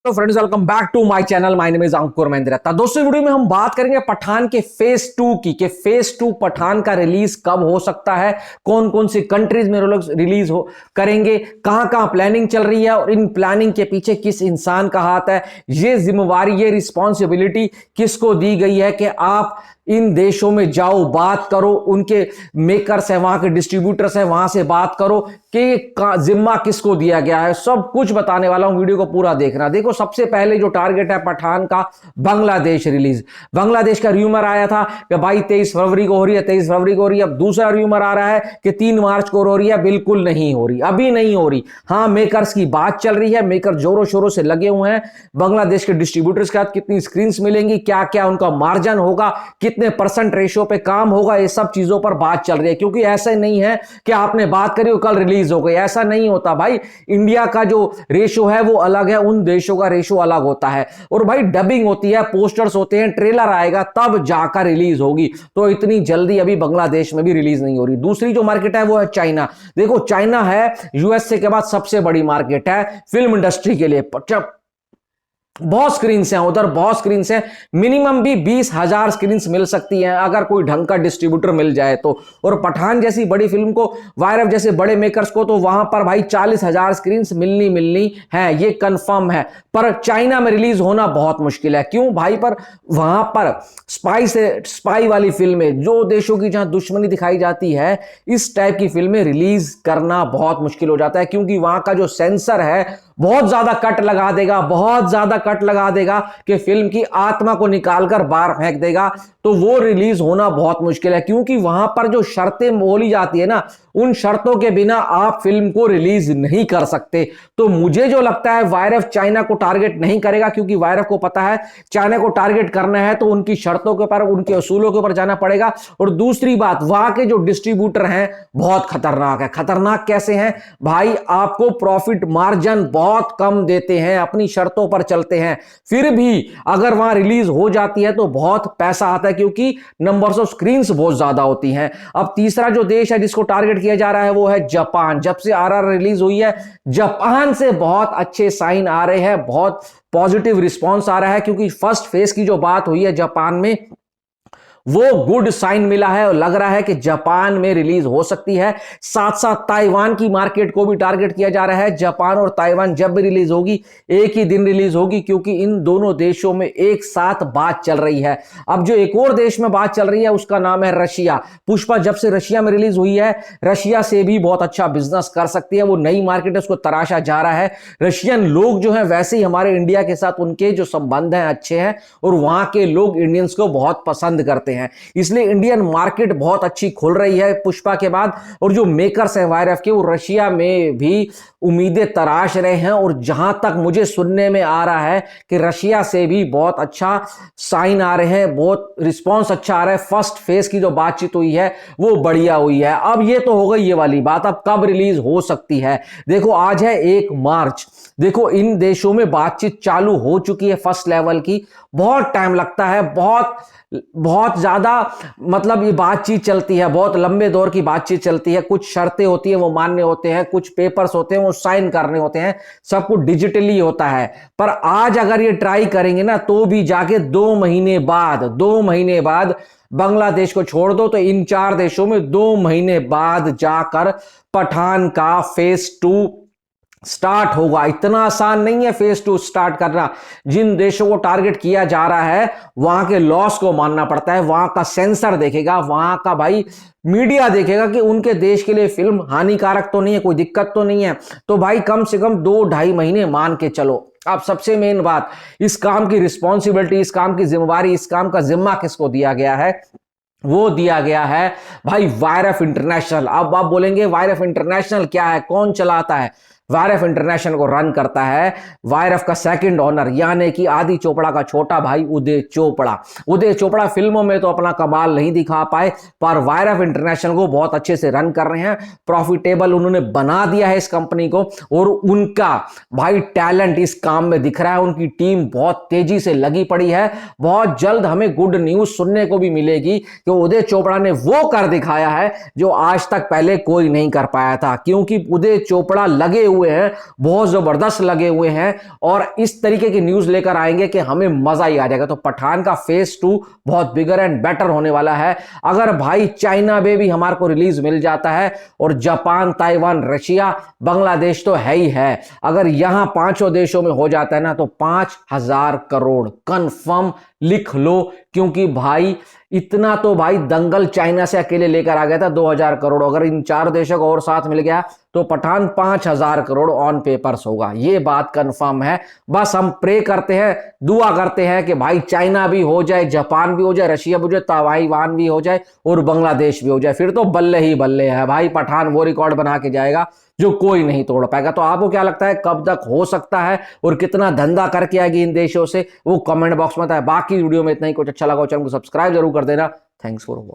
तो friends welcome back to my channel. My name is Ankur Mahendra. दोस्तों video में हम बात करेंगे पठान के फेज 2 की कि फेज 2 पठान का रिलीज कब हो सकता है, कौन कौन सी कंट्रीज में रिलीज हो करेंगे, कहां कहां प्लानिंग चल रही है और इन प्लानिंग के पीछे किस इंसान का हाथ है, ये जिम्मेवारी ये रिस्पॉन्सिबिलिटी किसको दी गई है कि आप इन देशों में जाओ, बात करो, उनके मेकर्स है, वहां के डिस्ट्रीब्यूटर्स है, वहां से बात करो कि जिम्मा किसको दिया गया है। सब कुछ बताने वाला हूं, वीडियो को पूरा देखना। देखो सबसे पहले जो टारगेट है पठान का, बांग्लादेश रिलीज। बांग्लादेश का र्यूमर आया था कि भाई 23 फरवरी को हो रही है, 23 फरवरी को हो रही है। अब दूसरा र्यूमर आ रहा है कि 3 मार्च को हो रही है। बिल्कुल नहीं हो रही, अभी नहीं हो रही। हाँ, मेकर्स की बात चल रही है, मेकर जोरों शोरों से लगे हुए हैं। बांग्लादेश के डिस्ट्रीब्यूटर्स के साथ कितनी स्क्रीन मिलेंगी, क्या क्या उनका मार्जिन होगा, कितने परसेंट रेशियो पे काम होगा, ये सब चीजों पर बात चल रही है। क्योंकि ऐसा नहीं है कि आपने बात करी और कल रिलीज हो गई, ऐसा नहीं होता भाई। इंडिया का जो रेशियो है वो अलग है, उन देशों का रेशियो अलग होता है। और भाई डबिंग होती है, पोस्टर्स होते हैं, ट्रेलर आएगा तब जाकर रिलीज होगी। तो इतनी जल्दी अभी बांग्लादेश में भी रिलीज नहीं हो रही। दूसरी जो मार्केट है वो है चाइना। देखो चाइना है यूएसए के बाद सबसे बड़ी मार्केट है फिल्म इंडस्ट्री के लिए। बहुत स्क्रीन हैं उधर, बहुत स्क्रीन हैं। मिनिमम भी 20,000 स्क्रीन मिल सकती हैं अगर कोई ढंग का डिस्ट्रीब्यूटर मिल जाए तो। और पठान जैसी बड़ी फिल्म को, वायरफ जैसे बड़े मेकर्स को तो वहां पर भाई 40,000 स्क्रीन मिलनी है, ये कंफर्म है। पर चाइना में रिलीज होना बहुत मुश्किल है। क्यों भाई? पर वहां पर स्पाई वाली फिल्में, जो देशों की जहां दुश्मनी दिखाई जाती है, इस टाइप की फिल्में रिलीज करना बहुत मुश्किल हो जाता है। क्योंकि वहां का जो सेंसर है बहुत ज्यादा कट लगा देगा, बहुत ज्यादा कट लगा देगा कि फिल्म की आत्मा को निकालकर बाहर फेंक देगा। तो वो रिलीज होना बहुत मुश्किल है। क्योंकि वहां पर जो शर्तें बोली जाती है ना, उन शर्तों के बिना आप फिल्म को रिलीज नहीं कर सकते। तो मुझे जो लगता है वायरफ चाइना को टारगेट नहीं करेगा, क्योंकि वायरफ को पता है चाइना को टारगेट करना है तो उनकी शर्तों के ऊपर, उनके असूलों के ऊपर जाना पड़ेगा। और दूसरी बात, वहां के जो डिस्ट्रीब्यूटर हैं बहुत खतरनाक है। खतरनाक कैसे हैं भाई? आपको प्रॉफिट मार्जिन बहुत कम देते हैं, अपनी शर्तों पर चलते हैं। फिर भी अगर वहां रिलीज हो जाती है तो बहुत पैसा आता है, क्योंकि नंबर्स ऑफ स्क्रीन्स बहुत ज्यादा होती हैं। अब तीसरा जो देश है जिसको टारगेट किया जा रहा है वो है जापान। जब से आरआर रिलीज हुई है, जापान से बहुत अच्छे साइन आ रहे हैं, बहुत पॉजिटिव रिस्पॉन्स आ रहा है। क्योंकि फर्स्ट फेज की जो बात हुई है जापान में, वो गुड साइन मिला है और लग रहा है कि जापान में रिलीज हो सकती है। साथ साथ ताइवान की मार्केट को भी टारगेट किया जा रहा है। जापान और ताइवान जब भी रिलीज होगी एक ही दिन रिलीज होगी, क्योंकि इन दोनों देशों में एक साथ बात चल रही है। अब जो एक और देश में बात चल रही है उसका नाम है रशिया। पुष्पा जब से रशिया में रिलीज हुई है, रशिया से भी बहुत अच्छा बिजनेस कर सकती है। वो नई मार्केट है, उसको तराशा जा रहा है। रशियन लोग जो है वैसे ही हमारे इंडिया के साथ उनके जो संबंध हैं अच्छे हैं, और वहां के लोग इंडियंस को बहुत पसंद करते हैं। इसलिए इंडियन मार्केट बहुत अच्छी खुल रही है पुष्पा के बाद। और जो मेकर्स हैं वायरफ के, वो रशिया में भी उम्मीदें तराश रहे हैं। और जहां तक मुझे सुनने में आ रहा है कि रशिया से भी बहुत अच्छा साइन आ रहे हैं, बहुत रिस्पांस अच्छा आ रहा है। फर्स्ट फेज की जो बातचीत हुई है वो बढ़िया हुई है। अब ये तो हो गई ये वाली बात, अब कब रिलीज हो सकती है? देखो आज है 1 मार्च। देखो इन देशों में बातचीत चालू हो चुकी है फर्स्ट लेवल की। बहुत टाइम लगता है, बहुत ज्यादा, मतलब ये बातचीत चलती है, बहुत लंबे दौर की बातचीत चलती है। कुछ शर्तें होती है वो मानने होते हैं, कुछ पेपर्स होते हैं वो साइन करने होते हैं, सब कुछ डिजिटली होता है। पर आज अगर ये ट्राई करेंगे ना, तो भी जाके 2 महीने बाद बांग्लादेश को छोड़ दो, तो इन 4 देशों में 2 महीने बाद जाकर पठान का फेज 2 स्टार्ट होगा। इतना आसान नहीं है फेज 2 स्टार्ट करना। जिन देशों को टारगेट किया जा रहा है वहां के लॉस को मानना पड़ता है, वहां का सेंसर देखेगा, वहां का भाई मीडिया देखेगा कि उनके देश के लिए फिल्म हानिकारक तो नहीं है, कोई दिक्कत तो नहीं है। तो भाई कम से कम 2-2.5 महीने मान के चलो। अब सबसे मेन बात, इस काम की रिस्पॉन्सिबिलिटी, इस काम की जिम्मेवारी, इस काम का जिम्मा किसको दिया गया है? वो दिया गया है भाई वायरफ इंटरनेशनल। अब आप बोलेंगे वायरफ इंटरनेशनल क्या है, कौन चलाता है? वायरफ इंटरनेशनल को रन करता है वायरफ का सेकंड ओनर, यानी कि आदि चोपड़ा का छोटा भाई उदय चोपड़ा। उदय चोपड़ा फिल्मों में तो अपना कमाल नहीं दिखा पाए, पर वायरफ इंटरनेशनल को बहुत अच्छे से रन कर रहे हैं। प्रॉफिटेबल उन्होंने बना दिया है इस कंपनी को, और उनका भाई टैलेंट इस काम में दिख रहा है। उनकी टीम बहुत तेजी से लगी पड़ी है। बहुत जल्द हमें गुड न्यूज सुनने को भी मिलेगी कि उदय चोपड़ा ने वो कर दिखाया है जो आज तक पहले कोई नहीं कर पाया था। क्योंकि उदय चोपड़ा लगे हुए हुए हैं, बहुत जबरदस्त लगे हुए हैं और इस तरीके की न्यूज लेकर आएंगे कि हमें मजा ही आ जाएगा। तो पठान का फेज 2 बहुत बिगर एंड बेटर होने वाला है। अगर भाई चाइना में भी हमारे को रिलीज मिल जाता है और जापान, ताइवान, रशिया, बांग्लादेश तो है ही है, अगर यहां पांचों देशों में हो जाता है ना तो 5,000 करोड़ कंफर्म लिख लो। क्योंकि भाई इतना तो भाई दंगल चाइना से अकेले लेकर आ गया था 2,000 करोड़, अगर इन 4 देशों को और साथ मिल गया तो पठान 5,000 करोड़ ऑन पेपर्स होगा। ये बात कंफर्म है। बस हम प्रे करते हैं, दुआ करते हैं कि भाई चाइना भी हो जाए, जापान भी हो जाए, रशिया भी हो जाए, ताइवान भी हो जाए और बांग्लादेश भी हो जाए, फिर तो बल्ले ही बल्ले है भाई। पठान वो रिकॉर्ड बना के जाएगा जो कोई नहीं तोड़ पाएगा। तो आपको क्या लगता है कब तक हो सकता है और कितना धंधा करके आएगी इन देशों से, वो कमेंट बॉक्स में बताएं। बाकी वीडियो में इतना ही। कुछ अच्छा लगा चैनल को सब्सक्राइब जरूर कर देना। Thanks for watching.